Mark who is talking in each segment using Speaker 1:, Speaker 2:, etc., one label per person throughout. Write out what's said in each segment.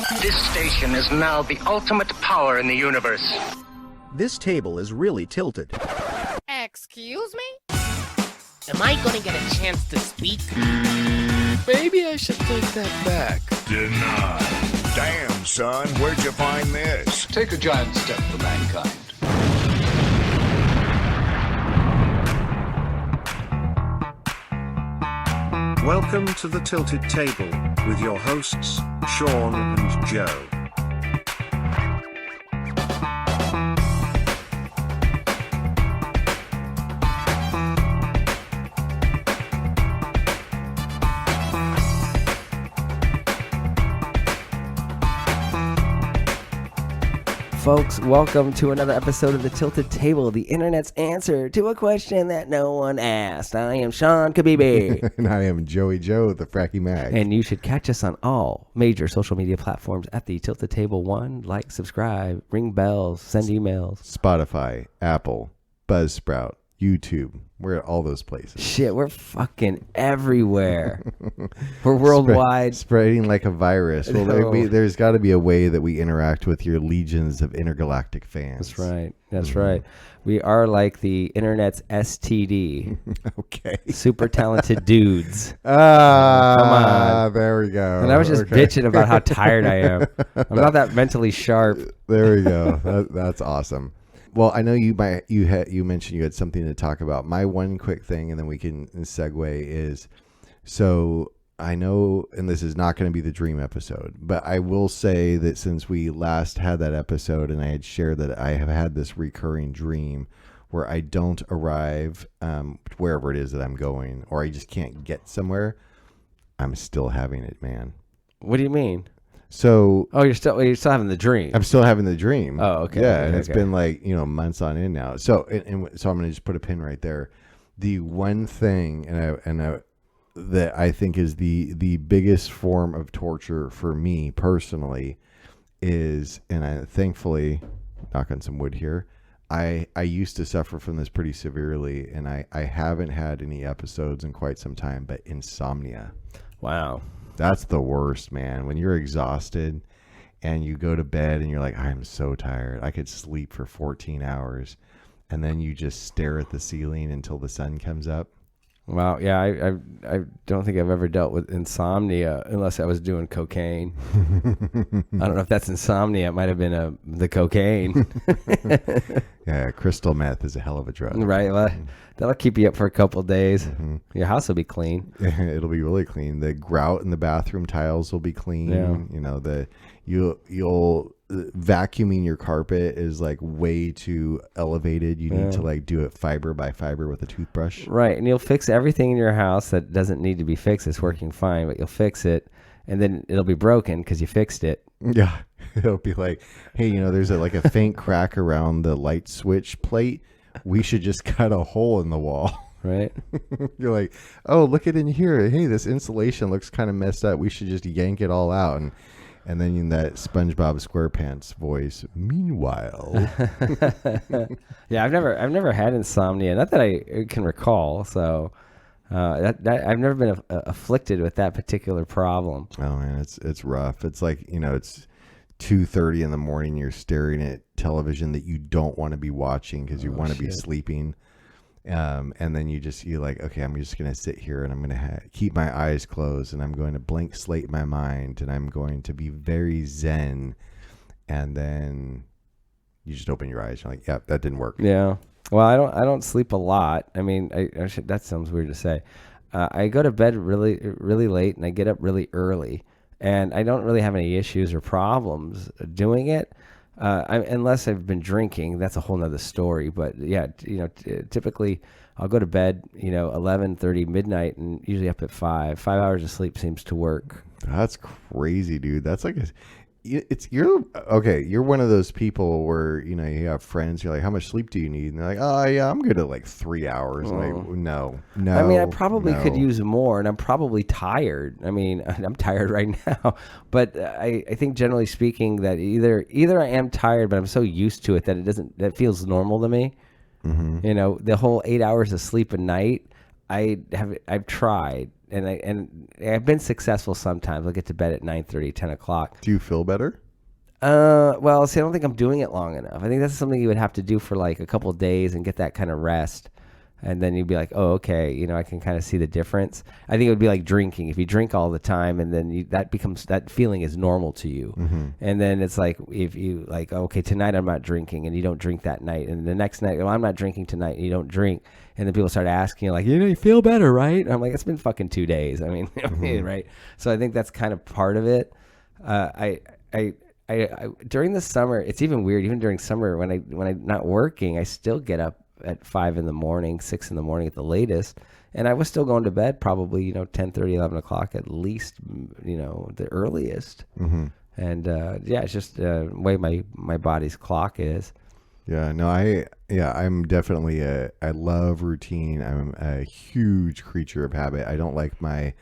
Speaker 1: This station is now the ultimate power in the universe.
Speaker 2: This table is really tilted.
Speaker 3: Excuse me? Am I gonna get a chance to speak?
Speaker 4: Maybe I should take that back.
Speaker 5: Denied. Damn, son, where'd you find this?
Speaker 6: Take a giant step for mankind.
Speaker 2: Welcome to the Tilted Table with your hosts, Sean and Joe.
Speaker 7: Folks, welcome to another episode of the Tilted Table, the internet's answer to a question that no one asked. I am Sean Kabibi.
Speaker 8: And I am Joey Joe, the Fracky Mag.
Speaker 7: And you should catch us on all major social media platforms at the Tilted Table 1. Like, subscribe, ring bells, send emails.
Speaker 8: Spotify, Apple, Buzzsprout, YouTube. We're at all those places.
Speaker 7: Shit, we're fucking everywhere. We're worldwide.
Speaker 8: Spreading like a virus. Well, there's got to be a way that we interact with your legions of intergalactic fans.
Speaker 7: That's right. That's right. We are like the internet's STD.
Speaker 8: Okay.
Speaker 7: Super talented dudes.
Speaker 8: Come on. There we go.
Speaker 7: And I was just bitching about how tired I am. I'm not that mentally sharp.
Speaker 8: There we go. That's awesome. Well, I know you mentioned you had something to talk about. My one quick thing, and then we can segue, is so I know, and this is not going to be the dream episode, but I will say that since we last had that episode and I had shared that I have had this recurring dream where I don't arrive wherever it is that I'm going, or I just can't get somewhere, I'm still having it, man.
Speaker 7: What do you mean?
Speaker 8: So,
Speaker 7: you're still having the dream.
Speaker 8: I'm still having the dream.
Speaker 7: Oh, okay.
Speaker 8: Yeah,
Speaker 7: okay,
Speaker 8: and it's been like, months on end now. So, so I'm going to just put a pin right there. The one thing, that I think is the biggest form of torture for me personally is, and I thankfully, knock on some wood here, I used to suffer from this pretty severely, and I haven't had any episodes in quite some time, but insomnia.
Speaker 7: Wow.
Speaker 8: That's the worst, man. When you're exhausted and you go to bed and you're like, I'm so tired. I could sleep for 14 hours. And then you just stare at the ceiling until the sun comes up.
Speaker 7: Wow. Yeah. I don't think I've ever dealt with insomnia unless I was doing cocaine. I don't know if that's insomnia. It might have been the cocaine.
Speaker 8: Yeah. Crystal meth is a hell of a drug.
Speaker 7: Right. Well, that'll keep you up for a couple of days. Mm-hmm. Your house will be clean.
Speaker 8: It'll be really clean. The grout in the bathroom tiles will be clean. Yeah. You'll vacuuming your carpet is like way too elevated. You need to like do it fiber by fiber with a toothbrush.
Speaker 7: Right. And you'll fix everything in your house that doesn't need to be fixed. It's working fine, but you'll fix it and then it'll be broken because you fixed it.
Speaker 8: Yeah. It'll be like, hey, there's a faint crack around the light switch plate. We should just cut a hole in the wall.
Speaker 7: Right.
Speaker 8: You're like, oh, look at in here. Hey, this insulation looks kind of messed up. We should just yank it all out. And then in that SpongeBob SquarePants voice, meanwhile.
Speaker 7: Yeah, I've never had insomnia. Not that I can recall. So that I've never been afflicted with that particular problem.
Speaker 8: Oh man, it's rough. It's like, it's 2:30 in the morning. You're staring at television that you don't want to be watching because you want to be sleeping. And then you're like, okay, I'm just going to sit here and I'm going to keep my eyes closed and I'm going to blank slate my mind and I'm going to be very zen. And then you just open your eyes. You're like, yep, that didn't work.
Speaker 7: Yeah. Well, I don't sleep a lot. I mean, that sounds weird to say. I go to bed really, really late and I get up really early and I don't really have any issues or problems doing it. Unless I've been drinking, that's a whole nother story. But yeah, typically I'll go to bed, 11:30, midnight, and usually up at 5. 5 hours of sleep seems to work.
Speaker 8: That's crazy, dude. That's like you're one of those people where you have friends. You're like, how much sleep do you need? And they're like, oh yeah, I'm good at like 3 hours. Like, no.
Speaker 7: I mean, I probably could use more, and I'm probably tired. I mean, I'm tired right now, but I think generally speaking that either I am tired, but I'm so used to it that feels normal to me. Mm-hmm. The whole 8 hours of sleep a night. I've tried I've been successful sometimes. I'll get to bed at 9:30, 10 o'clock.
Speaker 8: Do you feel better?
Speaker 7: Well, see, I don't think I'm doing it long enough. I think that's something you would have to do for like a couple of days and get that kind of rest. And then you'd be like, oh, okay, I can kind of see the difference. I think it would be like drinking. If you drink all the time and then that feeling is normal to you.
Speaker 8: Mm-hmm.
Speaker 7: And then it's like, if you like, okay, tonight I'm not drinking, and you don't drink that night. And the next night, well, I'm not drinking tonight, and you don't drink. And then people start asking you like, you feel better, right? And I'm like, it's been fucking 2 days. I mean,
Speaker 8: Mm-hmm.
Speaker 7: right. So I think that's kind of part of it. I during the summer, it's even weird. Even during summer, when I'm not working, I still get up at 5 in the morning, 6 in the morning at the latest, and I was still going to bed probably 10:30, 11 o'clock at least, the earliest.
Speaker 8: Mm-hmm.
Speaker 7: And it's just the way my body's clock is.
Speaker 8: Yeah, no, I'm definitely I love routine. I'm a huge creature of habit. I don't like my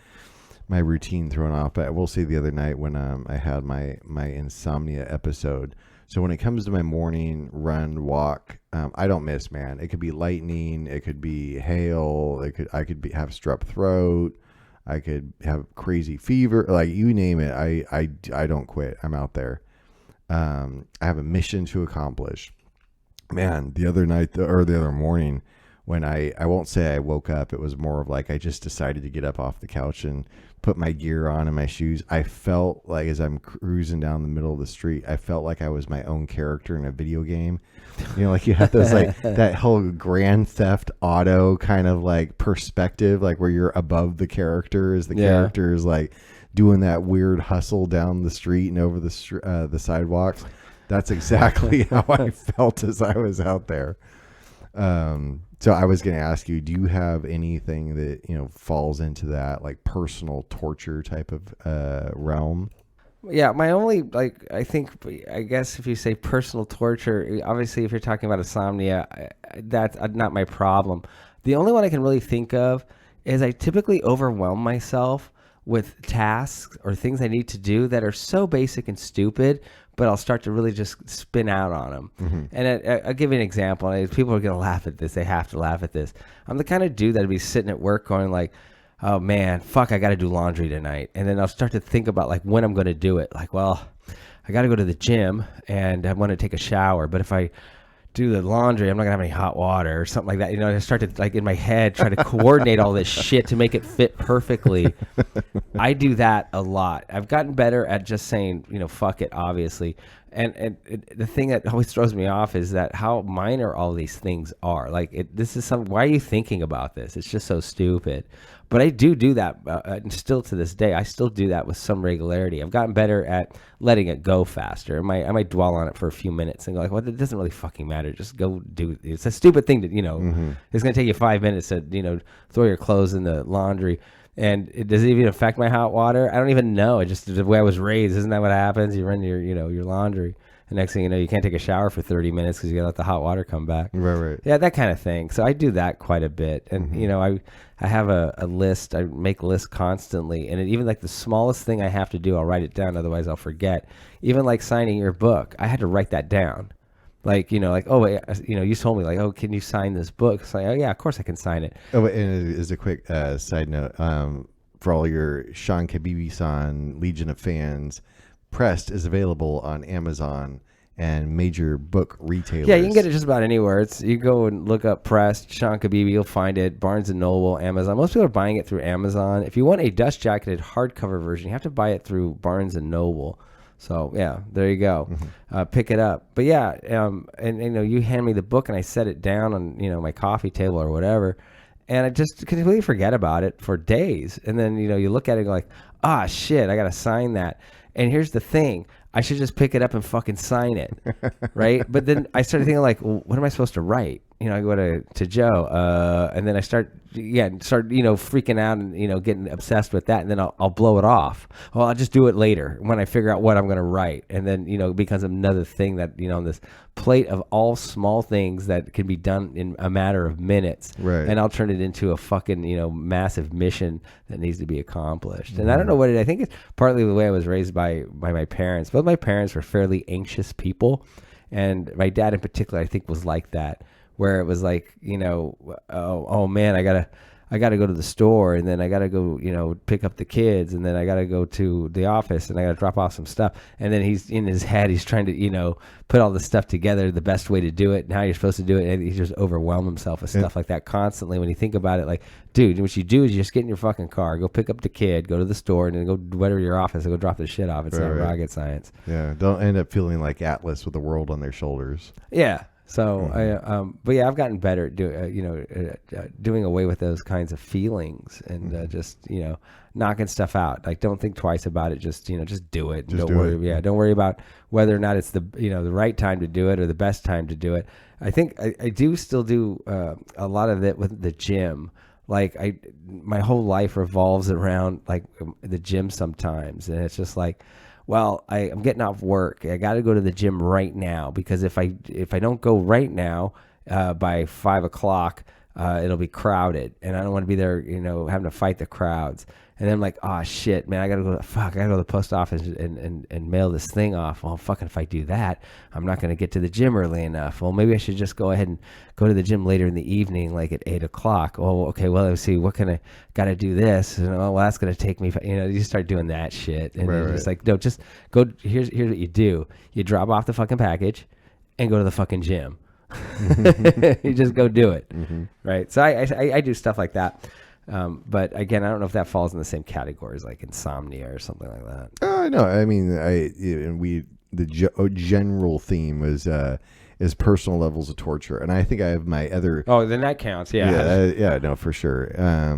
Speaker 8: routine thrown off. But I will say the other night when I had my insomnia episode. So when it comes to my morning run, walk, I don't miss, man. It could be lightning, it could be hail, I could have strep throat, I could have crazy fever, like you name it. I don't quit. I'm out there. I have a mission to accomplish. Man, the other night or the other morning when I won't say I woke up, it was more of like I just decided to get up off the couch and put my gear on and my shoes. I felt like as I'm cruising down the middle of the street, I felt like I was my own character in a video game. Like you have those like that whole Grand Theft Auto kind of like perspective, like where you're above the character as the character is like doing that weird hustle down the street and over the sidewalks. That's exactly how I felt as I was out there. So I was going to ask you, do you have anything that, falls into that like personal torture type of realm?
Speaker 7: Yeah, my only, I guess if you say personal torture, obviously if you're talking about insomnia, that's not my problem. The only one I can really think of is I typically overwhelm myself with tasks or things I need to do that are so basic and stupid, but I'll start to really just spin out on them. Mm-hmm. And I'll give you an example. People are going to laugh at this. They have to laugh at this. I'm the kind of dude that'd be sitting at work going like, oh man, fuck, I got to do laundry tonight. And then I'll start to think about like when I'm going to do it. Like, well, I got to go to the gym and I want to take a shower. But if I do the laundry, I'm not gonna have any hot water or something like that. I start to like in my head try to coordinate all this shit to make it fit perfectly. I do that a lot. I've gotten better at just saying, fuck it, obviously. And the thing that always throws me off is that how minor all these things are. Like this is why are you thinking about this? It's just so stupid. But I do that, and still to this day, I still do that with some regularity. I've gotten better at letting it go faster. I might dwell on it for a few minutes and go like, well, it doesn't really fucking matter. Just go do it. It's a stupid thing to,
Speaker 8: Mm-hmm.
Speaker 7: It's going to take you 5 minutes to, throw your clothes in the laundry. And does it even affect my hot water? I don't even know. It just the way I was raised. Isn't that what happens? You run your laundry. The next thing you know, you can't take a shower for 30 minutes because you got to let the hot water come back.
Speaker 8: Right.
Speaker 7: Yeah, that kind of thing. So I do that quite a bit. And,
Speaker 8: Mm-hmm.
Speaker 7: I have a list. I make lists constantly. And even like the smallest thing I have to do, I'll write it down. Otherwise, I'll forget. Even like signing your book, I had to write that down. Like, oh, wait, you told me like, oh, can you sign this book? It's like, oh, yeah, of course I can sign it.
Speaker 8: Oh, and as a quick side note, for all your Sean Kabibi-san Legion of fans, Pressed is available on Amazon and major book retailers.
Speaker 7: Yeah, you can get it just about anywhere. You go and look up Pressed, Sean Kabibi, you'll find it. Barnes & Noble, Amazon. Most people are buying it through Amazon. If you want a dust jacketed hardcover version, you have to buy it through Barnes & Noble. So, yeah, there you go. Mm-hmm. Pick it up. But, yeah, and you hand me the book and I set it down on, my coffee table or whatever. And I just completely forget about it for days. And then, you look at it and go like, ah, shit, I got to sign that. And here's the thing. I should just pick it up and fucking sign it, right? But then I started thinking like, well, what am I supposed to write? I go to Joe, and then I start freaking out and getting obsessed with that, and then I'll blow it off. Well, I'll just do it later when I figure out what I'm going to write, and then it becomes another thing that on this plate of all small things that can be done in a matter of minutes,
Speaker 8: right?
Speaker 7: And I'll turn it into a fucking massive mission that needs to be accomplished. Mm-hmm. And I don't know what I think it's partly the way I was raised by my parents. Both my parents were fairly anxious people, and my dad in particular I think was like that. Where it was like, oh man, I I got to go to the store, and then I got to go, pick up the kids, and then I got to go to the office, and I got to drop off some stuff. And then he's in his head, he's trying to, put all this stuff together, the best way to do it, and how you're supposed to do it. And he just overwhelmed himself with stuff like that constantly. When you think about it, like, dude, what you do is you just get in your fucking car, go pick up the kid, go to the store, and then go whatever your office and go drop the shit off. It's not rocket science.
Speaker 8: Yeah, don't end up feeling like Atlas with the world on their shoulders.
Speaker 7: Yeah. So but yeah, I've gotten better at doing away with those kinds of feelings and just knocking stuff out. Like, don't think twice about it. Just just do it. Don't worry. Yeah, don't worry about whether or not it's the the right time to do it or the best time to do it. I think I do still do a lot of it with the gym. Like my whole life revolves around like the gym sometimes, and it's just like, well, I'm getting off work. I got to go to the gym right now, because if I don't go right now by 5 o'clock, it'll be crowded, and I don't want to be there, having to fight the crowds. And then I'm like, oh shit, man, I gotta go to the post office and mail this thing off. Well, fucking, if I do that, I'm not gonna get to the gym early enough. Well, maybe I should just go ahead and go to the gym later in the evening, like at 8 o'clock. Oh, okay, well, let's see, what can I gotta do this? And well, that's gonna take me. You start doing that shit, and it's just like, no, just go. Here's what you do: you drop off the fucking package and go to the fucking gym. You just go do it, right? So I do stuff like that. But again, I don't know if that falls in the same category as like insomnia or something like that.
Speaker 8: No, I mean, the general theme is personal levels of torture, and I think I have my other.
Speaker 7: Oh, then that counts. Yeah,
Speaker 8: no, for sure.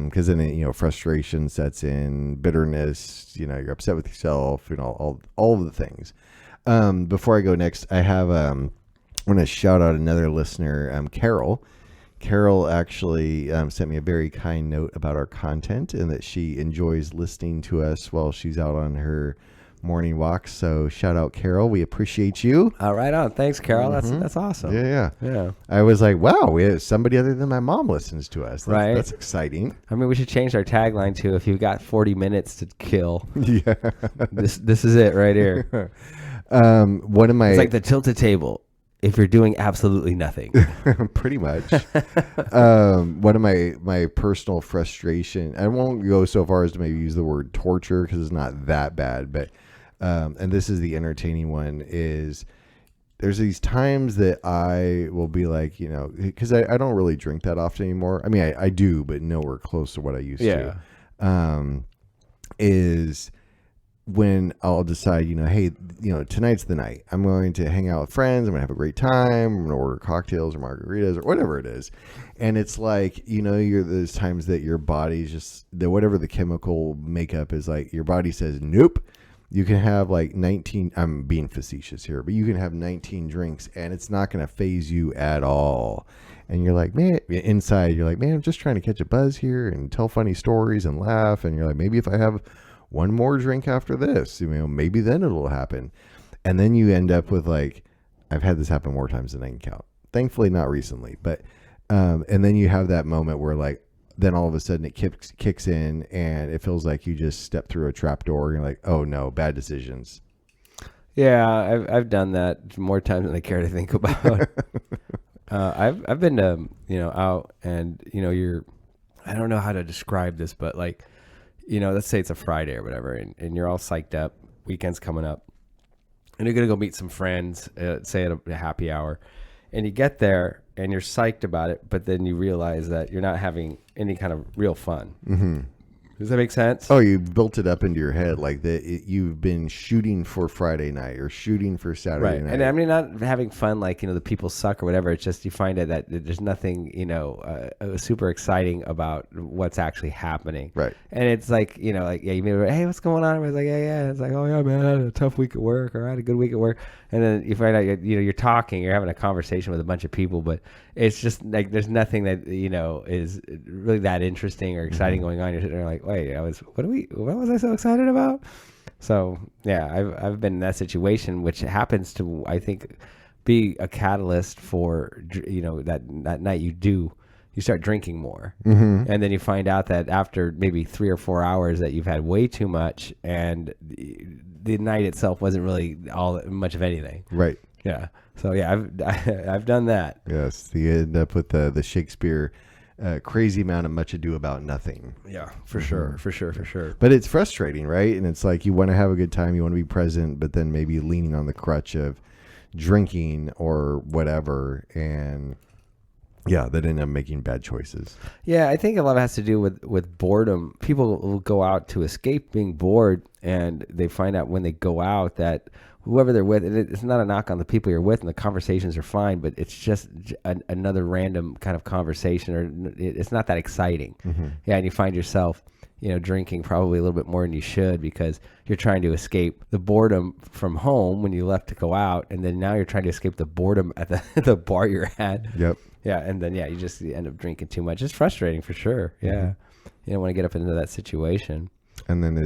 Speaker 8: Because then frustration sets in, bitterness. You're upset with yourself. All of the things. Before I go next, I have I want to shout out another listener, Carol. Carol actually sent me a very kind note about our content and that she enjoys listening to us while she's out on her morning walks. So shout out, Carol. We appreciate you.
Speaker 7: Right on. Thanks, Carol. That's awesome.
Speaker 8: Yeah. I was like, wow, we have somebody other than my mom listens to us. That's exciting.
Speaker 7: I mean, we should change our tagline to, if you've got 40 minutes to kill.
Speaker 8: Yeah.
Speaker 7: This is it right here.
Speaker 8: One of my...
Speaker 7: It's like the tilted table. If you're doing absolutely nothing.
Speaker 8: Pretty much. One of my personal frustration, I won't go so far as to maybe use the word torture because it's not that bad, but and this is the entertaining one, is there's these times that I will be like, because I don't really drink that often anymore. I mean, I do, but nowhere close to what I used to. Is when I'll decide, hey, tonight's the night. I'm going to hang out with friends. I'm going to have a great time. I'm going to order cocktails or margaritas or whatever it is. And it's like, there's times that your body's just, whatever the chemical makeup is, like your body says, nope. You can have like 19, I'm being facetious here, but you can have 19 drinks and it's not going to phase you at all. And you're like, man, inside, you're like, man, I'm just trying to catch a buzz here and tell funny stories and laugh. And you're like, maybe if I have one more drink after this, maybe then it'll happen. And then you end up with like, I've had this happen more times than I can count. Thankfully, not recently, but, and then you have that moment where like, then all of a sudden it kicks in and it feels like you just stepped through a trap door. You're like, oh no, bad decisions.
Speaker 7: Yeah, I've done that more times than I care to think about. I've been to, out and, I don't know how to describe this, but like, let's say it's a Friday or whatever, and you're all psyched up, weekend's coming up, and you're going to go meet some friends, say at a happy hour, and you get there and you're psyched about it, but then you realize that you're not having any kind of real fun. Mm-hmm. Does that make sense?
Speaker 8: Oh, you built it up into your head like that. You've been shooting for Friday night or shooting for Saturday night.
Speaker 7: And I mean, not having fun like, the people suck or whatever. It's just you find it that there's nothing, super exciting about what's actually happening.
Speaker 8: Right.
Speaker 7: And it's like, you meet, hey, what's going on? Everybody's like, yeah. It's like, oh, yeah, man, I had a tough week at work, or I had a good week at work. And then you find out, you're talking, you're having a conversation with a bunch of people, but it's just like there's nothing that, is really that interesting or exciting going on. You're sitting there like, wait, what was I so excited about? So yeah, I've been in that situation, which happens to, I think, be a catalyst for, that night you start drinking more. Mm-hmm. And then you find out that after maybe 3 or 4 hours that you've had way too much, and the night itself wasn't really all much of anything.
Speaker 8: Right.
Speaker 7: Yeah. So yeah, I've done that.
Speaker 8: Yes. You end up with the Shakespeare crazy amount of much ado about nothing.
Speaker 7: Yeah, for sure.
Speaker 8: But it's frustrating, right? And it's like you want to have a good time, you want to be present, but then maybe leaning on the crutch of drinking or whatever, and that end up making bad choices.
Speaker 7: Yeah, I think a lot of it has to do with boredom. People will go out to escape being bored, and they find out when they go out that whoever they're with, and it's not a knock on the people you're with, and the conversations are fine, but it's just another random kind of conversation, or it's not that exciting. Yeah, and you find yourself, drinking probably a little bit more than you should because you're trying to escape the boredom from home when you left to go out, and then now you're trying to escape the boredom at the bar you're at.
Speaker 8: Yep.
Speaker 7: Yeah, and then you end up drinking too much. It's frustrating for sure. Yeah, you don't want to get up into that situation.
Speaker 8: And then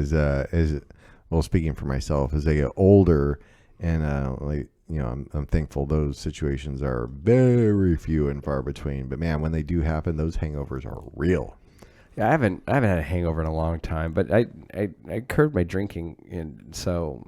Speaker 8: well, speaking for myself, as I get older, and I'm thankful those situations are very few and far between. But man, when they do happen, those hangovers are real.
Speaker 7: Yeah, I haven't had a hangover in a long time, but I curbed my drinking, and so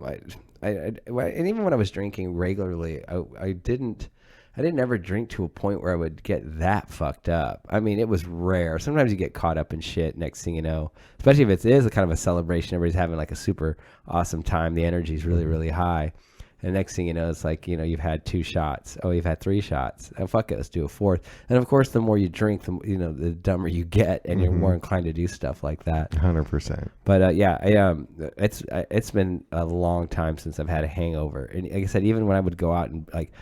Speaker 7: and even when I was drinking regularly, I didn't ever drink to a point where I would get that fucked up. I mean, it was rare. Sometimes you get caught up in shit. Next thing you know, especially if it is a kind of a celebration, everybody's having like a super awesome time. The energy's really, really high. And next thing you know, it's like, you've had 2 shots. Oh, you've had 3 shots. Oh, fuck it, let's do a 4th. And of course, the more you drink, the dumber you get, and you're more inclined to do stuff like that.
Speaker 8: 100%.
Speaker 7: But it's been a long time since I've had a hangover. And like I said, even when I would go out and like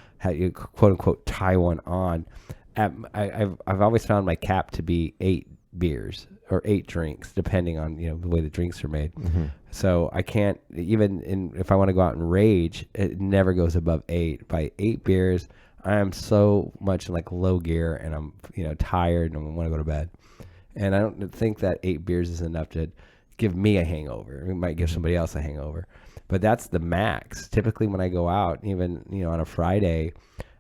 Speaker 7: quote unquote tie one on, I've always found my cap to be 8 beers or 8 drinks, depending on the way the drinks are made. So I can't, even if I want to go out and rage, it never goes above 8. By 8 beers, I am so much like low gear, and I'm tired and I want to go to bed. And I don't think that 8 beers is enough to give me a hangover. It might give somebody else a hangover, but that's the max. Typically, when I go out, even on a Friday,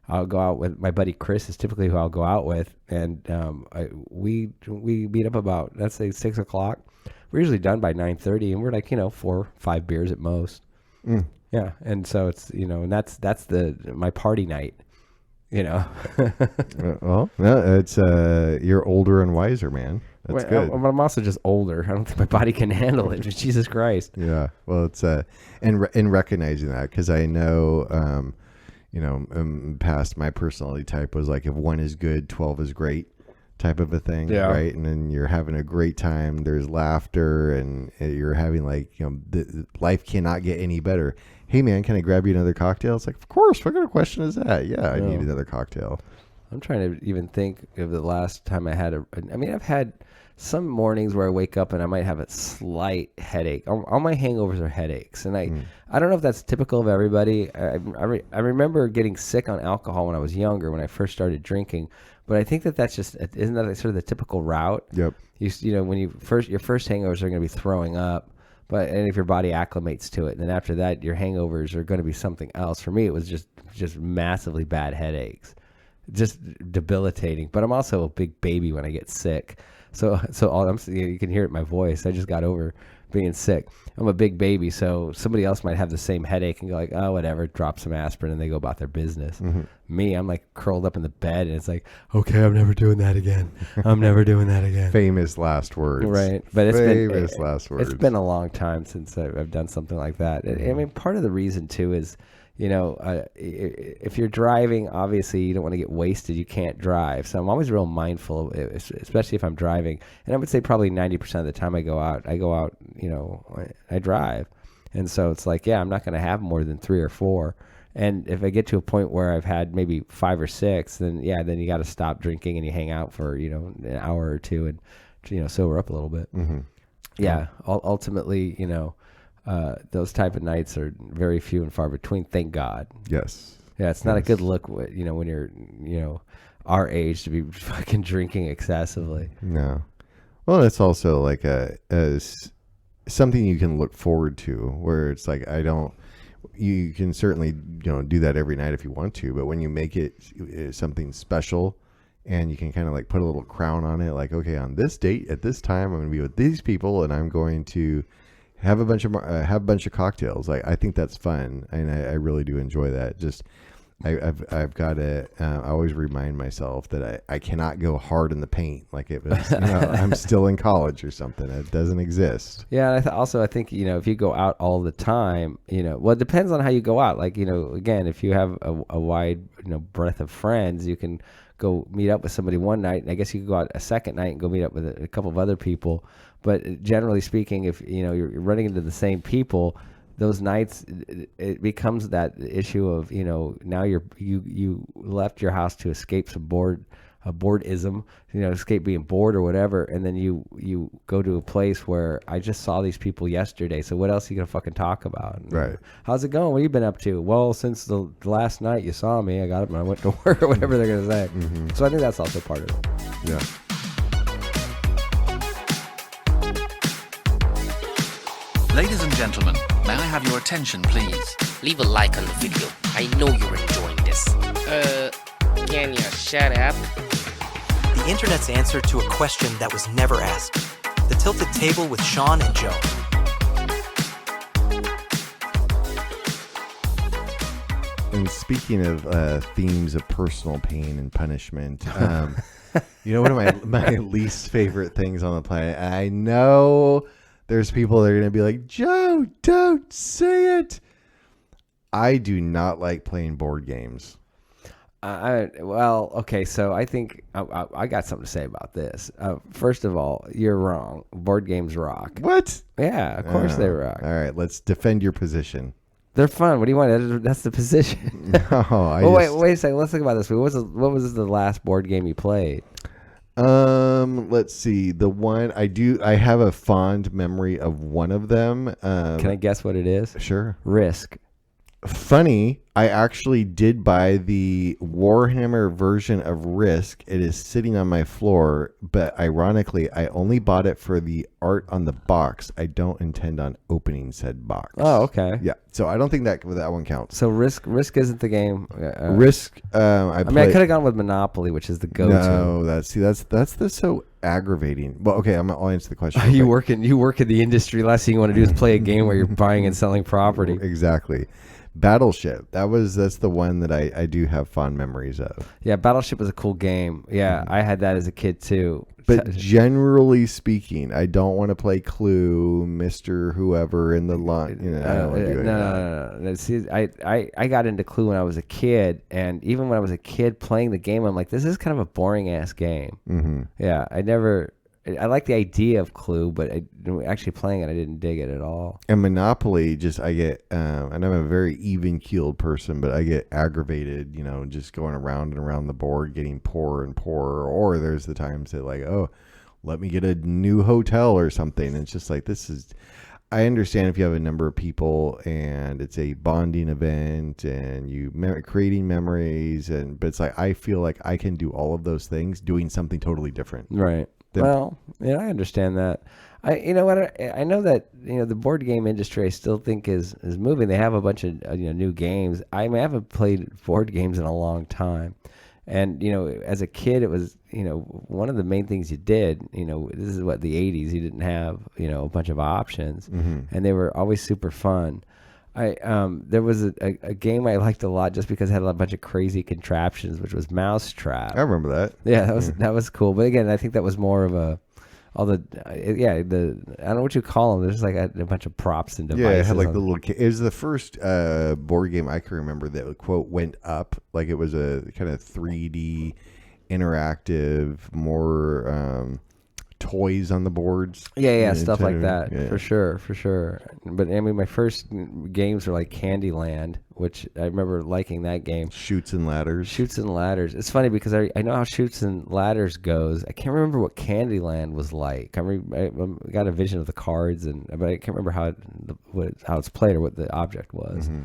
Speaker 7: I'll go out with my buddy Chris. Is typically who I'll go out with, and we meet up about, let's say, 6 o'clock. We're usually done by 9:30, and we're like 4 or 5 beers at most. Yeah, and so it's and that's my party night.
Speaker 8: Well, no, it's you're older and wiser, man. That's good.
Speaker 7: But I'm also just older. I don't think my body can handle it. Jesus Christ.
Speaker 8: Yeah. Well, it's and recognizing that, because I know past, my personality type was like, if 1 is good, 12 is great, type of a thing.
Speaker 7: Yeah.
Speaker 8: Right. And then you're having a great time. There's laughter, and you're having life cannot get any better. Hey man, can I grab you another cocktail? It's like, of course. What kind of question is that? Yeah, I need another cocktail.
Speaker 7: I'm trying to even think of the last time I had I've had some mornings where I wake up and I might have a slight headache. All my hangovers are headaches, and I don't know if that's typical of everybody. I remember getting sick on alcohol when I was younger, when I first started drinking, but I think that's just, isn't that sort of the typical route?
Speaker 8: Yep.
Speaker 7: When your first hangovers are going to be throwing up, and if your body acclimates to it, and then after that your hangovers are going to be something else. For me, it was just massively bad headaches, just debilitating. But I'm also a big baby when I get sick. So you can hear it in my voice. I just got over being sick. I'm a big baby, so somebody else might have the same headache and go like, oh, whatever, drop some aspirin, and they go about their business. Me, I'm like curled up in the bed, and it's like, okay, I'm never doing that again. I'm never doing that again.
Speaker 8: Famous last words.
Speaker 7: Right. But
Speaker 8: last words.
Speaker 7: It's been a long time since I've done something like that. I mean, part of the reason too is, if you're driving, obviously you don't want to get wasted. You can't drive. So I'm always real mindful, especially if I'm driving. And I would say probably 90% of the time I go out, I drive. And so it's like, I'm not going to have more than 3 or 4. And if I get to a point where I've had maybe 5 or 6, then you got to stop drinking, and you hang out for, an hour or 2 and, sober up a little bit. Yeah. Ultimately, those type of nights are very few and far between. Thank God.
Speaker 8: Yes.
Speaker 7: Yeah, it's not a good look, when you're, our age, to be fucking drinking excessively.
Speaker 8: No. Well, it's also like something you can look forward to, where it's like, you can certainly, do that every night if you want to, but when you make it something special, and you can kind of like put a little crown on it, like, okay, on this date at this time, I'm going to be with these people, and I'm going to have a bunch of cocktails. I think that's fun, and I really do enjoy that. Just I've got to. I always remind myself that I cannot go hard in the paint like it was. I'm still in college or something. It doesn't exist.
Speaker 7: Yeah, and I think if you go out all the time, well, it depends on how you go out. Like again, if you have a wide breadth of friends, you can go meet up with somebody one night, and I guess you could go out a second night and go meet up with a couple of other people. But generally speaking, if you're running into the same people, those nights, it becomes that issue of now you left your house to escape some boredism, escape being bored or whatever, and then you go to a place where I just saw these people yesterday, so what else are you gonna fucking talk about?
Speaker 8: Right.
Speaker 7: How's it going? What have you been up to? Well, since the last night you saw me, I got up and I went to work or whatever they're gonna say. Mm-hmm. So I think that's also part of it.
Speaker 8: Yeah.
Speaker 9: Ladies and gentlemen, may I have your attention, please?
Speaker 3: Leave a like on the video. I know you're enjoying this. Can you shut up?
Speaker 10: The internet's answer to a question that was never asked. The Tilted Table with Sean and Joe.
Speaker 8: And speaking of themes of personal pain and punishment, one of my least favorite things on the planet, I know there's people that are going to be like, Joe, don't say it. I do not like playing board games.
Speaker 7: Okay, so I think I got something to say about this. First of all, you're wrong. Board games rock.
Speaker 8: What?
Speaker 7: Yeah, of course they rock.
Speaker 8: All right, let's defend your position.
Speaker 7: They're fun. What do you want? That's the position.
Speaker 8: No,
Speaker 7: wait a second. Let's think about this. What was the last board game you played?
Speaker 8: Let's see. The one I have a fond memory of one of them.
Speaker 7: Can I guess what it is?
Speaker 8: Sure.
Speaker 7: Risk.
Speaker 8: Funny, I actually did buy the Warhammer version of Risk. It is sitting on my floor, but ironically, I only bought it for the art on the box. I don't intend on opening said box.
Speaker 7: Oh, okay.
Speaker 8: Yeah, so I don't think that one counts.
Speaker 7: So Risk isn't the game.
Speaker 8: Risk. I could
Speaker 7: have gone with Monopoly, which is the go-to.
Speaker 8: No, that's so aggravating. Well, okay, I'll answer the question.
Speaker 7: You work in the industry. Last thing you want to do is play a game where you're buying and selling property.
Speaker 8: Exactly. Battleship. That's the one that I do have fond memories of.
Speaker 7: Yeah, Battleship was a cool game. Yeah, I had that as a kid too.
Speaker 8: But generally speaking, I don't want to play Clue, Mr. Whoever in the line. I don't want to do it.
Speaker 7: No. See, I got into Clue when I was a kid, and even when I was a kid playing the game, I'm like, this is kind of a boring ass game. Mm-hmm. Yeah, I like the idea of Clue, but actually playing it, I didn't dig it at all.
Speaker 8: And Monopoly, I get, and I'm a very even-keeled person, but I get aggravated, just going around and around the board, getting poorer and poorer. Or there's the times that let me get a new hotel or something. And it's just like, I understand if you have a number of people and it's a bonding event and you creating memories, but it's like, I feel like I can do all of those things doing something totally different.
Speaker 7: Right. Well, yeah, I understand that. I know that the board game industry I still think is moving. They have a bunch of new games. I haven't played board games in a long time, and as a kid, it was one of the main things you did. This is what the '80s. You didn't have a bunch of options, and they were always super fun. There was a game I liked a lot just because it had a bunch of crazy contraptions, which was Mousetrap.
Speaker 8: I remember that.
Speaker 7: Yeah, that was cool. But again, I think that was more of I don't know what you call them. There's like a bunch of props and devices.
Speaker 8: Yeah, it had like the little. It was the first board game I can remember that quote went up. Like it was a kind of 3D interactive, more toys on the boards.
Speaker 7: Yeah, stuff like that. Yeah. For sure. But I mean, my first games were like Candyland, which I remember liking that game.
Speaker 8: Shoots and Ladders.
Speaker 7: It's funny because I know how Shoots and Ladders goes. I can't remember what Candyland was like. I got a vision of the cards, but I can't remember how it's played or what the object was. Mm-hmm.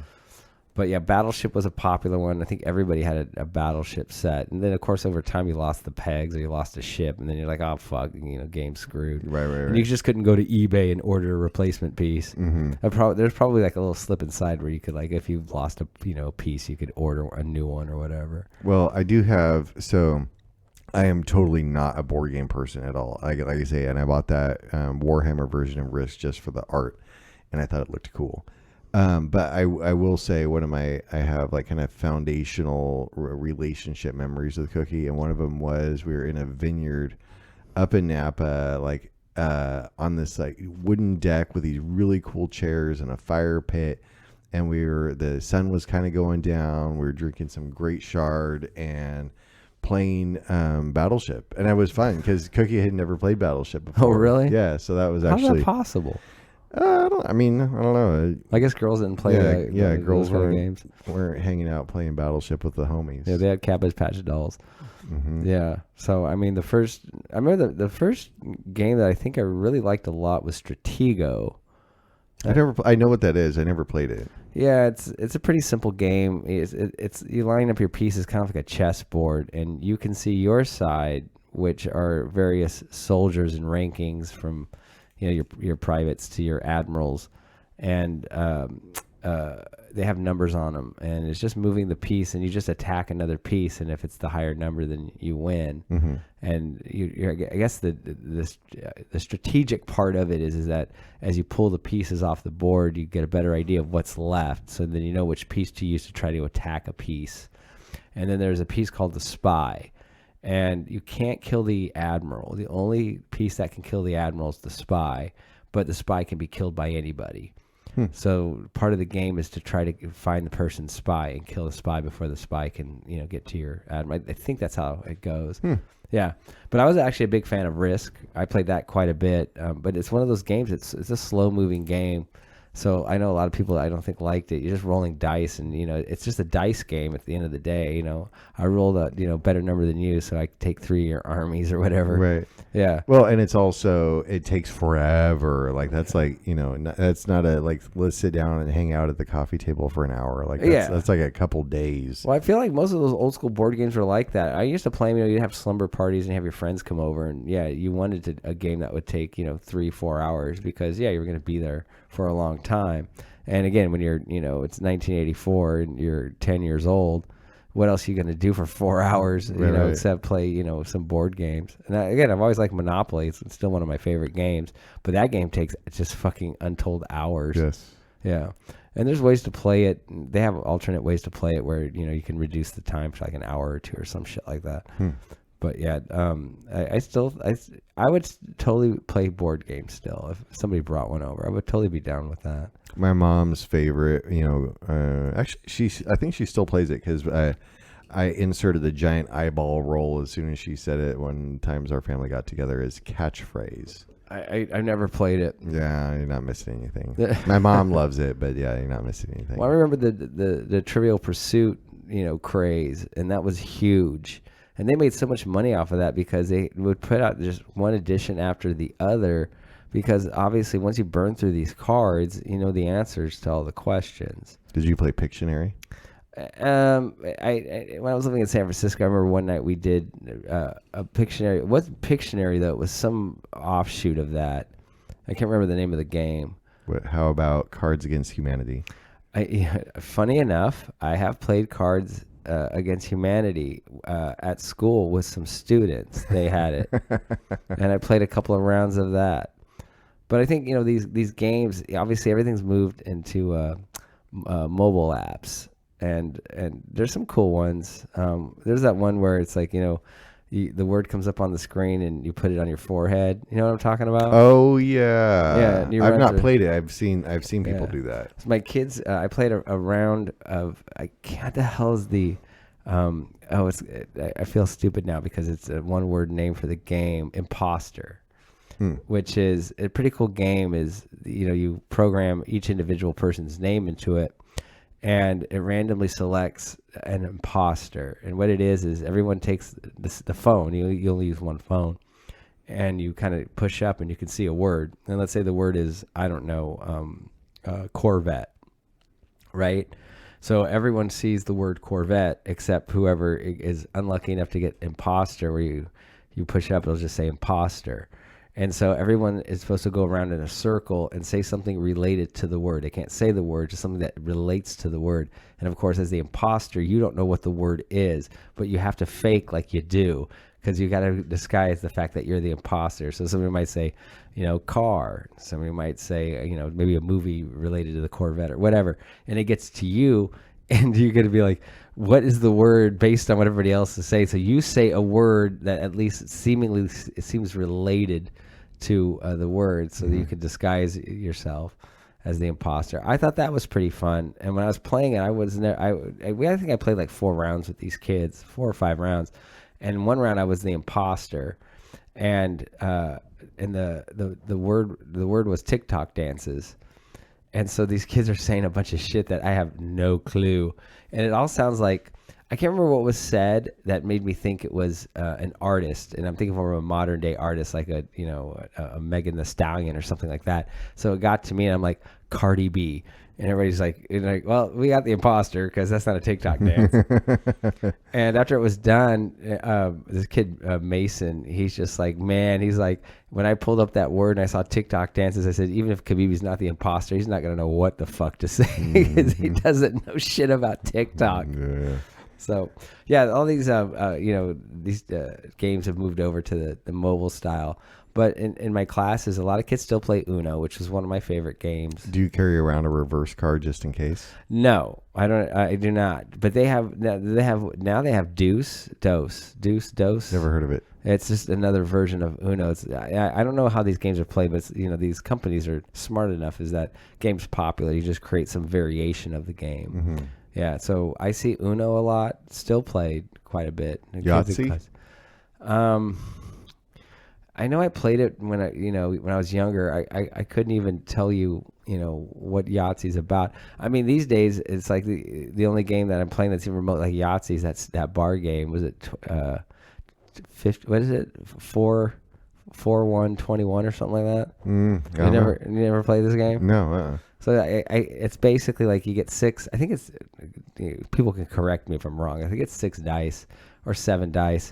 Speaker 7: But yeah, Battleship was a popular one. I think everybody had a Battleship set. And then, of course, over time, you lost the pegs or you lost a ship. And then you're like, oh, fuck, game's screwed.
Speaker 8: Right.
Speaker 7: And you just couldn't go to eBay and order a replacement piece. Mm-hmm. There's probably like a little slip inside where you could, like, if you lost a piece, you could order a new one or whatever.
Speaker 8: Well, I do have, I am totally not a board game person at all. Like I say, and I bought that Warhammer version of Risk just for the art. And I thought it looked cool. But I will say I have like kind of foundational relationship memories of the cookie, and one of them was we were in a vineyard up in Napa, like on this like wooden deck with these really cool chairs and a fire pit, and the sun was kind of going down. We were drinking some great Chard and playing Battleship, and it was fun because Cookie had never played Battleship before.
Speaker 7: Oh, really?
Speaker 8: Yeah, so that was
Speaker 7: How's
Speaker 8: actually
Speaker 7: that possible?
Speaker 8: I don't know.
Speaker 7: I guess girls didn't play
Speaker 8: girls
Speaker 7: those games.
Speaker 8: weren't hanging out playing Battleship with the homies.
Speaker 7: Yeah, they had Cabbage Patch Dolls.
Speaker 8: Mm-hmm.
Speaker 7: Yeah. So I mean, I remember the first game that I think I really liked a lot was Stratego.
Speaker 8: I know what that is. I never played it.
Speaker 7: Yeah, it's a pretty simple game. It's you line up your pieces kind of like a chessboard, and you can see your side, which are various soldiers and rankings from, your privates to your admirals, and they have numbers on them, and it's just moving the piece, and you just attack another piece, and if it's the higher number, then you win.
Speaker 8: Mm-hmm.
Speaker 7: And I guess the strategic part of it is that as you pull the pieces off the board, you get a better idea of what's left, so then you know which piece to use to try to attack a piece. And then there's a piece called the spy, and you can't kill the admiral. The only piece that can kill the admiral is the spy, but the spy can be killed by anybody. So part of the game is to try to find the person's spy and kill the spy before the spy can, get to your admiral. I think that's how it goes. Yeah, but I was actually a big fan of Risk. I played that quite a bit, but it's one of those games. It's a slow moving game. So I know a lot of people I don't think liked it. You're just rolling dice, and it's just a dice game at the end of the day. I rolled a better number than you, so I take 3 of your armies or whatever.
Speaker 8: Right.
Speaker 7: Yeah.
Speaker 8: Well, and it's also it takes forever. Like that's like that's not a like let's sit down and hang out at the coffee table for an hour. Like that's like a couple days.
Speaker 7: Well, I feel like most of those old school board games were like that. I used to play them. You'd have slumber parties and have your friends come over, and you wanted a game that would take 3-4 hours because you were going to be there for a long time. And again, when you're it's 1984 and you're 10 years old, what else are you going to do for 4 hours
Speaker 8: Right.
Speaker 7: except play some board games? And I've always liked Monopoly. It's still one of my favorite games, but that game takes just fucking untold hours.
Speaker 8: Yes.
Speaker 7: Yeah. And there's ways to play it. They have alternate ways to play it where you can reduce the time to like an hour or two or some shit like that. But yeah, I would totally play board games still. If somebody brought one over, I would totally be down with that.
Speaker 8: My mom's favorite, actually, I think she still plays it because I inserted the giant eyeball roll as soon as she said it when times our family got together as catchphrase.
Speaker 7: I never played it.
Speaker 8: Yeah, you're not missing anything. My mom loves it, but yeah, you're not missing anything.
Speaker 7: Well, I remember the Trivial Pursuit, craze, and that was huge. And they made so much money off of that because they would put out just one edition after the other. Because obviously, once you burn through these cards, you know the answers to all the questions.
Speaker 8: Did you play Pictionary?
Speaker 7: When I was living in San Francisco, I remember one night we did a Pictionary. It wasn't Pictionary though; it was some offshoot of that. I can't remember the name of the game.
Speaker 8: How about Cards Against Humanity?
Speaker 7: Funny enough, I have played Cards Against Humanity at school with some students. They had it, and I played a couple of rounds of that. But I think these games, obviously everything's moved into mobile apps, and there's some cool ones. There's that one where it's like the word comes up on the screen and you put it on your forehead. You know what I'm talking about?
Speaker 8: Oh yeah.
Speaker 7: Yeah.
Speaker 8: I've not played it. I've seen people do that.
Speaker 7: So my kids, I played a round of. What the hell is the? I feel stupid now because it's a one-word name for the game, Imposter. Which is a pretty cool game. Is you program each individual person's name into it, and it randomly selects an imposter. And what it is everyone takes the phone. You only use one phone, and you kind of push up, and you can see a word. And let's say the word is Corvette, right? So everyone sees the word Corvette except whoever is unlucky enough to get imposter, where you push up, it'll just say imposter. And so everyone is supposed to go around in a circle and say something related to the word. They can't say the word, just something that relates to the word. And of course, as the imposter, you don't know what the word is, but you have to fake like you do, because you got to disguise the fact that you're the imposter. So somebody might say, car. Somebody might say, maybe a movie related to the Corvette or whatever. And it gets to you, and you're going to be like, what is the word based on what everybody else is saying? So you say a word that at least seemingly it seems related to the word, so that you could disguise yourself as the imposter. I thought that was pretty fun. And when I was playing it, I think I played like 4 rounds with these kids, 4 or 5 rounds. And one round I was the imposter, and the word was TikTok dances. And so these kids are saying a bunch of shit that I have no clue. And it all sounds like, I can't remember what was said that made me think it was an artist. And I'm thinking of a modern day artist, like a Megan Thee Stallion or something like that. So it got to me and I'm like, Cardi B. And everybody's like, well, we got the imposter because that's not a TikTok dance. And after it was done, this kid, Mason, he's just like, man, he's like, when I pulled up that word and I saw TikTok dances, I said, even if Khabibi's not the imposter, he's not going to know what the fuck to say because he doesn't know shit about TikTok. Yeah. So, yeah, all these, these games have moved over to the mobile style. But in my classes, a lot of kids still play Uno, which is one of my favorite games.
Speaker 8: Do you carry around a reverse card just in case?
Speaker 7: No, I don't. I do not. But they have Deuce.
Speaker 8: Never heard of it.
Speaker 7: It's just another version of Uno. I don't know how these games are played, but these companies are smart enough. Is that game's popular? You just create some variation of the game. Mm-hmm. Yeah. So I see Uno a lot. Still played quite a bit.
Speaker 8: Yahtzee.
Speaker 7: I know I played it when I was younger. I couldn't even tell you what Yahtzee's about. I mean, these days it's like the only game that I'm playing that's even remote like Yahtzee's. That's that bar game. Was it 50? What is it? 4-1-21 or something like that? You never played this game?
Speaker 8: No.
Speaker 7: So it's basically like you get 6. I think it's people can correct me if I'm wrong. I think it's 6 dice or 7 dice.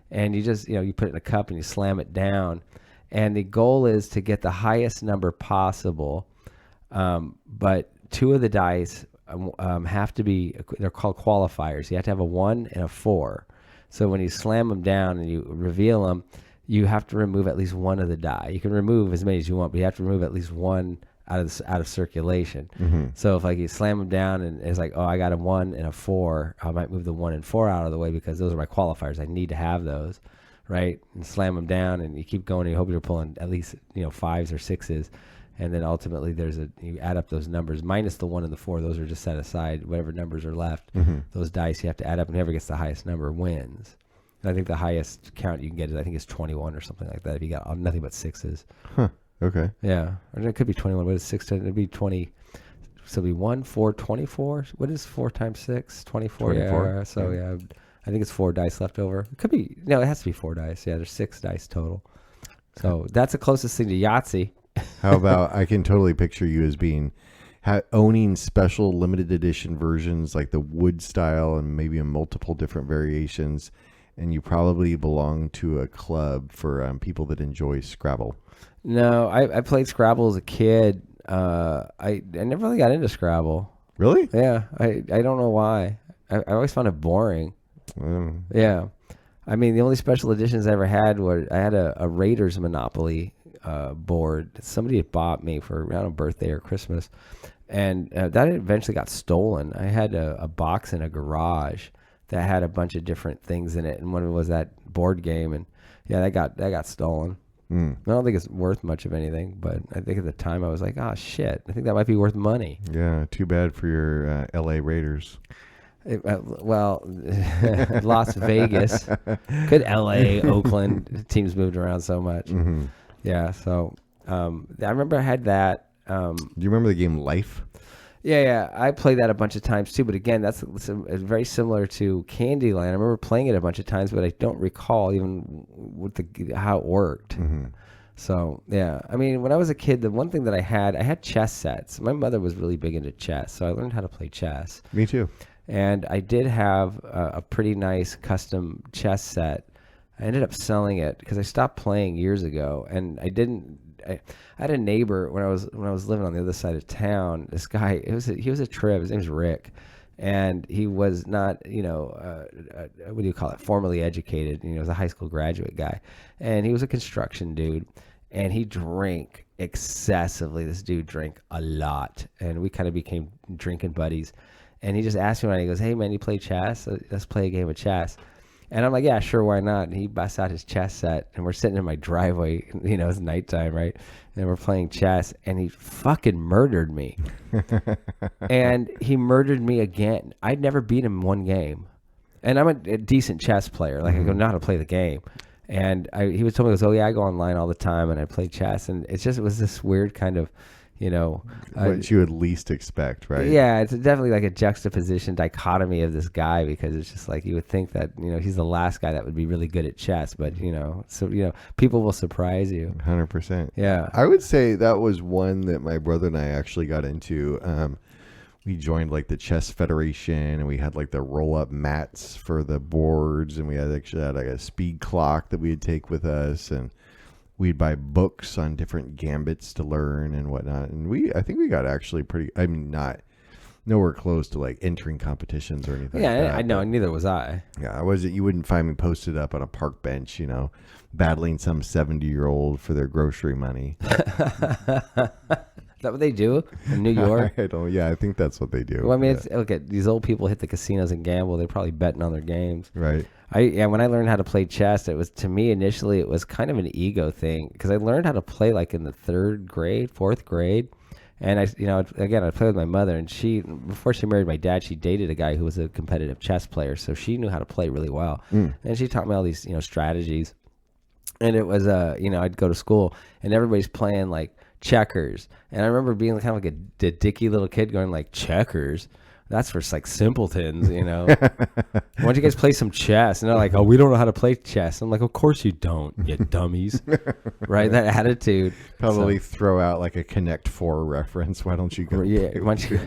Speaker 7: And you just, you put it in a cup and you slam it down. And the goal is to get the highest number possible. But 2 of the dice have to be, they're called qualifiers. You have to have a 1 and a 4. So when you slam them down and you reveal them, you have to remove at least 1 of the die. You can remove as many as you want, but you have to remove at least 1 out of circulation. Mm-hmm. So if like you slam them down and it's like, oh, I got a 1 and a 4, I might move the 1 and 4 out of the way because those are my qualifiers. I need to have those, right? And slam them down, and you keep going. And you hope you're pulling at least 5s or 6s, and then ultimately you add up those numbers minus the 1 and the 4. Those are just set aside. Whatever numbers are left, those dice you have to add up, and whoever gets the highest number wins. And I think the highest count you can get is 21 or something like that. If you got nothing but 6s.
Speaker 8: Huh. Okay.
Speaker 7: Yeah. Or it could be 21. What is 6? It'd be 20. So it'd be 1, 4, 24. What is 4 times 6? 24. Yeah. So yeah, I think it's 4 dice left over. It could be. No, it has to be 4 dice. Yeah, there's 6 dice total. So that's the closest thing to Yahtzee.
Speaker 8: How about I can totally picture you as being owning special limited edition versions like the wood style and maybe in multiple different variations, and you probably belong to a club for people that enjoy Scrabble.
Speaker 7: No, I played Scrabble as a kid. I never really got into Scrabble.
Speaker 8: Really?
Speaker 7: Yeah. I don't know why. I always found it boring. Yeah. I mean, the only special editions I ever had were I had a Raiders Monopoly board that somebody had bought me for around a birthday or Christmas, and that eventually got stolen. I had a box in a garage that had a bunch of different things in it, and one of it was that board game, and yeah, that got stolen. I don't think it's worth much of anything, but I think at the time I was like, oh shit, I think that might be worth money.
Speaker 8: Yeah, too bad for your LA Raiders.
Speaker 7: Las Vegas. Good LA, Oakland. Teams moved around so much. Mm-hmm. Yeah, so I remember I had that.
Speaker 8: Do you remember the game Life?
Speaker 7: Yeah, I played that a bunch of times too. But again, that's very similar to Candyland. I remember playing it a bunch of times, but I don't recall even how it worked. Mm-hmm. So yeah, I mean, when I was a kid, the one thing that I had chess sets. My mother was really big into chess, so I learned how to play chess.
Speaker 8: Me too.
Speaker 7: And I did have a pretty nice custom chess set. I ended up selling it because I stopped playing years ago, and I had a neighbor when I was living on the other side of town. This guy, he was a trib. His name's Rick, and he was not, what do you call it, formally educated. He was a high school graduate guy, and he was a construction dude, and he drank excessively. This dude drank a lot, and we kind of became drinking buddies. And he just asked me one, he goes, "Hey man, you play chess? Let's play a game of chess." And I'm like, "Yeah, sure, why not?" And he busts out his chess set, and we're sitting in my driveway, it's nighttime, right? And we're playing chess, and he fucking murdered me. And he murdered me again. I'd never beat him in one game. And I'm a decent chess player. Like, I know how to play the game. And he was telling me, "Oh yeah, I go online all the time, and I play chess." And it was this weird kind of,
Speaker 8: what you would least expect, right?
Speaker 7: Yeah, it's definitely like a juxtaposition dichotomy of this guy, because it's just like you would think that he's the last guy that would be really good at chess, but people will surprise you.
Speaker 8: 100%.
Speaker 7: Yeah,
Speaker 8: I would say that was one that my brother and I actually got into. We joined like the Chess Federation, and we had like the roll up mats for the boards, and we actually had like a speed clock that we'd take with us, and we'd buy books on different gambits to learn and whatnot. And I think we got actually not nowhere close to like entering competitions or anything.
Speaker 7: Yeah,
Speaker 8: like that,
Speaker 7: I know. Neither was I.
Speaker 8: Yeah, you wouldn't find me posted up on a park bench, battling some 70-year-old for their grocery money.
Speaker 7: Is that what they do in New York?
Speaker 8: I think that's what they do.
Speaker 7: Well, I mean, look at these old people hit the casinos and gamble. They're probably betting on their games.
Speaker 8: Right.
Speaker 7: When I learned how to play chess, to me initially it was kind of an ego thing, because I learned how to play like in the 3rd grade, 4th grade. And I played with my mother, and before she married my dad, she dated a guy who was a competitive chess player. So she knew how to play really well. And she taught me all these, strategies. And it was, I'd go to school and everybody's playing like checkers. And I remember being kind of like a dicky little kid going like, checkers? That's for like simpletons, Why don't you guys play some chess? And they're like, "Oh, we don't know how to play chess." I'm like, "Of course you don't, you dummies." Right? That attitude.
Speaker 8: Probably throw out like a Connect 4 reference. Why don't you go?
Speaker 7: Yeah. Why don't you,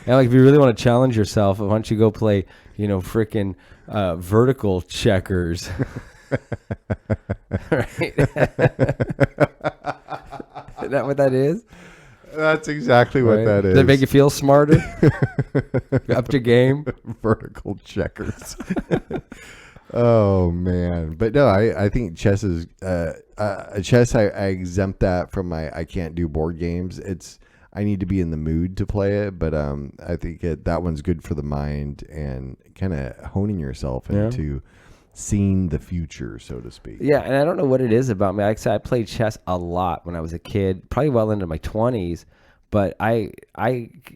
Speaker 7: and like, if you really want to challenge yourself, why don't you go play, freaking vertical checkers? Right? Is that what that is?
Speaker 8: That's exactly what that is.
Speaker 7: Does it make you feel smarter? Up to game?
Speaker 8: Vertical checkers. Oh, man. But no, I think chess is... chess, I exempt that from I can't do board games. I need to be in the mood to play it, but I think that one's good for the mind and kind of honing yourself into... seeing the future, so to speak.
Speaker 7: Yeah, and I don't know what it is about me. Like I said, I played chess a lot when I was a kid, probably well into my 20s, but I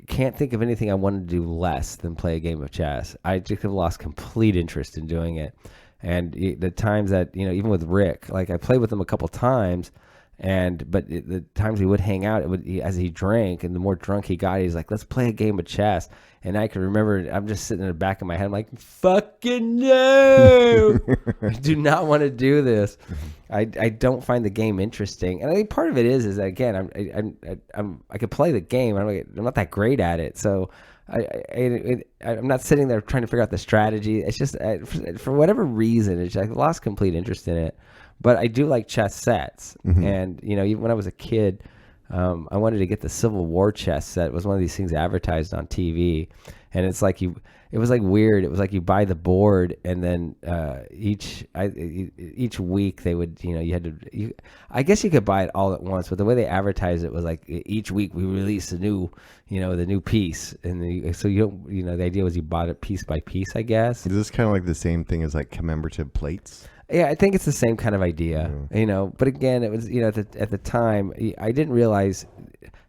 Speaker 7: can't think of anything I wanted to do less than play a game of chess. I just have lost complete interest in doing it. And the times that, even with Rick, like I played with him a couple times, but the times we would hang out, as he drank, and the more drunk he got, he's like, "Let's play a game of chess." And I can remember, I'm just sitting in the back of my head, I'm like, "Fucking no! I do not want to do this." I don't find the game interesting, and I think part of it is that, again, I could play the game, I'm not that great at it, so I'm not sitting there trying to figure out the strategy. It's just for whatever reason, I lost complete interest in it. But I do like chess sets, and even when I was a kid, I wanted to get the Civil War chess set. It was one of these things advertised on TV, and it's like it was like weird. It was like you buy the board, and then each week they would, I guess you could buy it all at once, but the way they advertised it was like each week we release a new, the new piece, and so you don't, the idea was you bought it piece by piece, I guess.
Speaker 8: Is this kind of like the same thing as like commemorative plates?
Speaker 7: Yeah, I think it's the same kind of idea, but again, it was, at the time, I didn't realize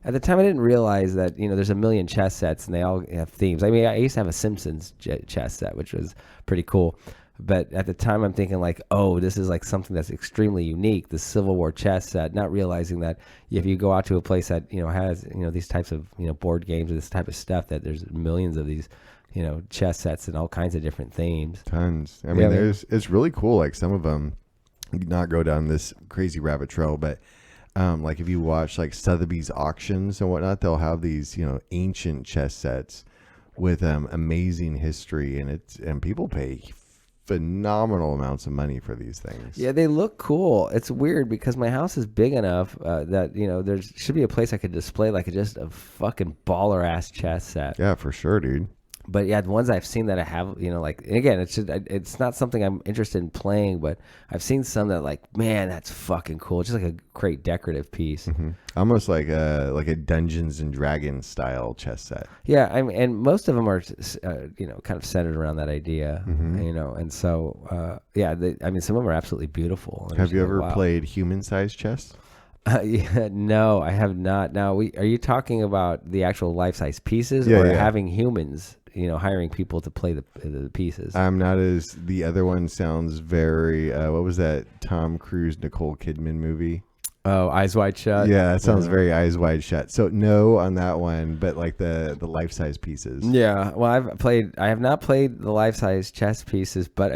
Speaker 7: that, there's a million chess sets and they all have themes. I mean, I used to have a Simpsons chess set, which was pretty cool. But at the time I'm thinking like, oh, this is like something that's extremely unique, the Civil War chess set, not realizing that if you go out to a place that, has, these types of, board games or this type of stuff, that there's millions of these, chess sets and all kinds of different themes.
Speaker 8: Tons. I mean, it's really cool. Like some of them, not go down this crazy rabbit trail, but like if you watch like Sotheby's auctions and whatnot, they'll have these, ancient chess sets with amazing history, and people pay phenomenal amounts of money for these things.
Speaker 7: Yeah, they look cool. It's weird because my house is big enough that there should be a place I could display like just a fucking baller ass chess set.
Speaker 8: Yeah, for sure, dude.
Speaker 7: But yeah, the ones I've seen that I have, like, again, it's not something I'm interested in playing, but I've seen some that like, man, that's fucking cool. Just like a great decorative piece.
Speaker 8: Almost like a Dungeons and Dragons style chess set.
Speaker 7: Yeah, and most of them are, kind of centered around that idea, and so, some of them are absolutely beautiful.
Speaker 8: Have you ever played human-sized chess?
Speaker 7: Yeah, no, I have not. Now, are you talking about the actual life-size pieces, or having humans, hiring people to play the pieces?
Speaker 8: I'm not as the other one sounds very. What was that Tom Cruise Nicole Kidman movie?
Speaker 7: Oh, Eyes Wide Shut.
Speaker 8: Yeah, that sounds very Eyes Wide Shut. So no on that one, but like the life-size pieces.
Speaker 7: Yeah, well, I have not played the life-size chess pieces, but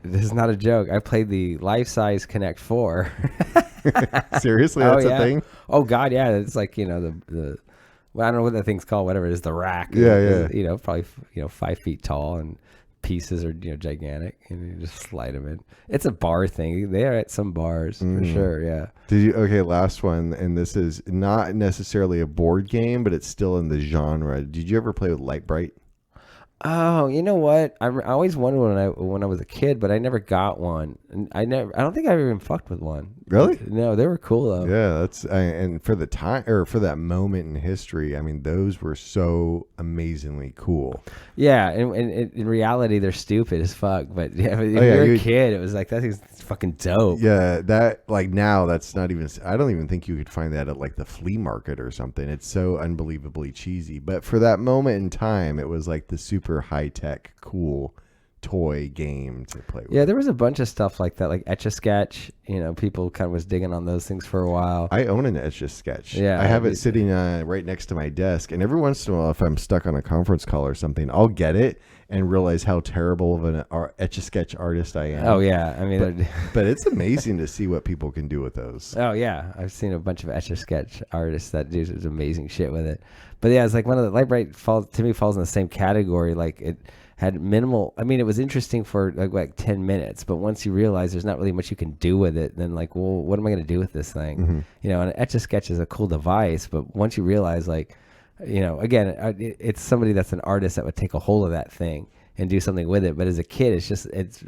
Speaker 7: this is not a joke. I played the life-size Connect 4.
Speaker 8: Seriously, that's a thing?
Speaker 7: Oh God, yeah. It's like, the well, I don't know what that thing's called, whatever it is, the rack.
Speaker 8: Yeah.
Speaker 7: Probably 5 feet tall, and pieces are gigantic, and you just slide them in. It's a bar thing. They are at some bars for sure. Yeah.
Speaker 8: Okay, last one, and this is not necessarily a board game, but it's still in the genre. Did you ever play with Light Bright?
Speaker 7: Oh, you know what? I always wanted when I was a kid, but I never got one. And I don't think I ever even fucked with one.
Speaker 8: Really?
Speaker 7: No, they were cool though.
Speaker 8: Yeah, that's and for the time or for that moment in history, I mean, those were so amazingly cool.
Speaker 7: Yeah, and in reality, they're stupid as fuck. But yeah, if you're a kid, it was like that thing's fucking dope.
Speaker 8: Yeah, that like now that's not even. I don't even think you could find that at like the flea market or something. It's so unbelievably cheesy. But for that moment in time, it was like the super high tech, cool toy game to play with.
Speaker 7: Yeah, there was a bunch of stuff like that, like Etch-a-Sketch. People kind of was digging on those things for a while.
Speaker 8: I own an Etch-a-Sketch.
Speaker 7: Yeah,
Speaker 8: I have it sitting right next to my desk, and every once in a while, if I'm stuck on a conference call or something, I'll get it and realize how terrible of an Etch-a-Sketch artist I am.
Speaker 7: Oh yeah, I mean,
Speaker 8: but it's amazing to see what people can do with those.
Speaker 7: Oh yeah, I've seen a bunch of Etch-a-Sketch artists that do some amazing shit with it. But yeah, it's like one of the Light Bright falls in the same category. Like it had minimal. I mean, it was interesting for like 10 minutes, but once you realize there's not really much you can do with it, then like, well, what am I going to do with this thing? And an Etch-a-Sketch is a cool device, but once you realize, like, again, it's somebody that's an artist that would take a hold of that thing and do something with it. But as a kid, it's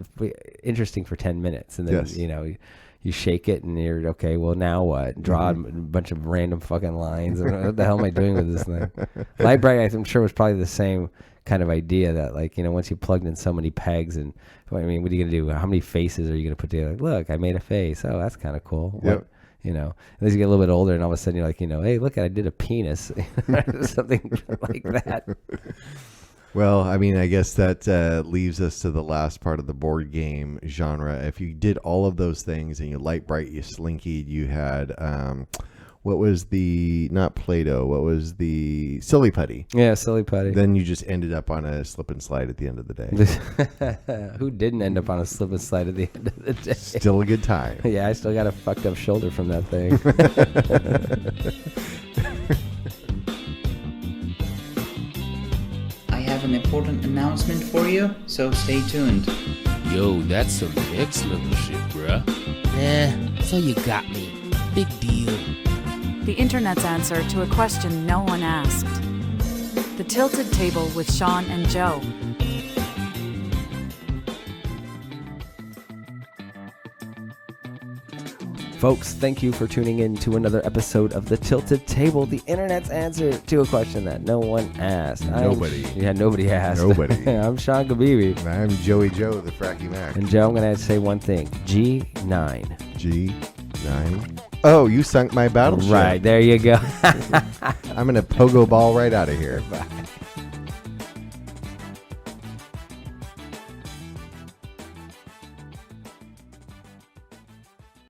Speaker 7: interesting for 10 minutes, and then you shake it and you're okay. Well, now what? Draw a bunch of random fucking lines. What the hell am I doing with this thing? Light Bright, I'm sure, was probably the same kind of idea that, like, once you plugged in so many pegs, and I mean, what are you gonna do? How many faces are you gonna put together? Like, look, I made a face. Oh, that's kind of cool.
Speaker 8: Yep.
Speaker 7: And as you get a little bit older, and all of a sudden you're like, hey, look, I did a penis, something like that.
Speaker 8: Well, I mean, I guess that leaves us to the last part of the board game genre. If you did all of those things and you Light Bright, you Slinky, you had what was the, not Play-Doh, what was the Silly Putty?
Speaker 7: Yeah, Silly Putty.
Speaker 8: Then you just ended up on a slip and slide at the end of the day.
Speaker 7: Who didn't end up on a slip and slide at the end of the day?
Speaker 8: Still a good time.
Speaker 7: Yeah, I still got a fucked up shoulder from that thing.
Speaker 11: I have an important announcement for you, so stay tuned.
Speaker 4: Yo, that's some next level shit, bruh.
Speaker 3: So you got me. Big deal.
Speaker 12: The internet's answer to a question no one asked. The Tilted Table with Sean and Joe.
Speaker 7: Folks, thank you for tuning in to another episode of The Tilted Table, the internet's answer to a question that no one asked.
Speaker 8: Nobody.
Speaker 7: Nobody asked.
Speaker 8: Nobody.
Speaker 7: I'm Sean Gabibi.
Speaker 8: And I'm Joey Joe, the Fracky Mac.
Speaker 7: And Joe, I'm going to say one thing. G9.
Speaker 8: G9? Oh, you sunk my battleship.
Speaker 7: Right, there you go.
Speaker 8: I'm going to pogo ball right out of here.
Speaker 7: Bye.